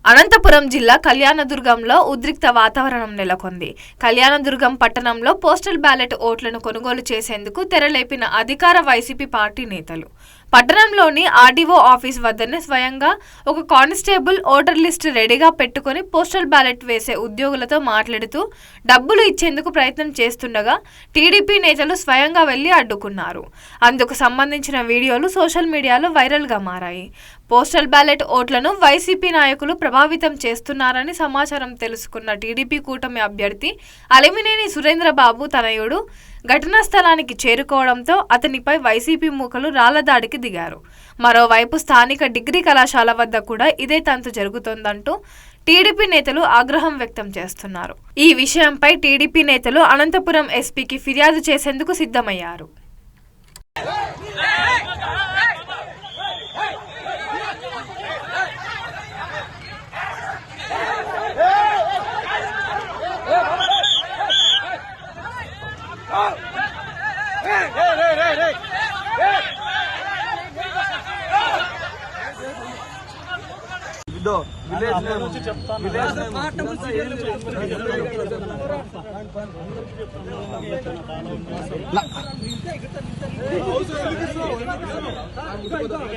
అనంతపురం జిల్లా కళ్యాణదుర్గంలో ఉద్రిక్త వాతావరణం నెలకొంది. కళ్యాణదుర్గం పట్టణంలో పోస్టల్ బ్యాలెట్ ఓట్లను కొనుగోలు చేసేందుకు తెరలేపిన అధికార వైసీపీ పార్టీ నేతలు పట్టణంలోని ఆర్డీఓ ఆఫీస్ వద్దనే స్వయంగా ఒక కానిస్టేబుల్ ఓటర్ లిస్ట్ రెడీగా పెట్టుకుని పోస్టల్ బ్యాలెట్ వేసే ఉద్యోగులతో మాట్లాడుతూ డబ్బులు ఇచ్చేందుకు ప్రయత్నం చేస్తుండగా టీడీపీ నేతలు స్వయంగా వెళ్లి అడ్డుకున్నారు. అందుకు సంబంధించిన వీడియోలు సోషల్ మీడియాలో వైరల్గా మారాయి. పోస్టల్ బ్యాలెట్ ఓట్లను వైసీపీ నాయకులు ప్రభావితం చేస్తున్నారని సమాచారం తెలుసుకున్న టీడీపీ కూటమి అభ్యర్థి అలిమినేని సురేంద్రబాబు తనయుడు ఘటనా స్థలానికి చేరుకోవడంతో అతనిపై వైసీపీ మూకలు రాళ్లదాడికి దిగారు. మరోవైపు స్థానిక డిగ్రీ కళాశాల వద్ద కూడా ఇదే తంతు జరుగుతోందంటూ టీడీపీ నేతలు ఆగ్రహం వ్యక్తం చేస్తున్నారు. ఈ విషయంపై టీడీపీ నేతలు అనంతపురం ఎస్పీకి ఫిర్యాదు చేసేందుకు సిద్ధమయ్యారు.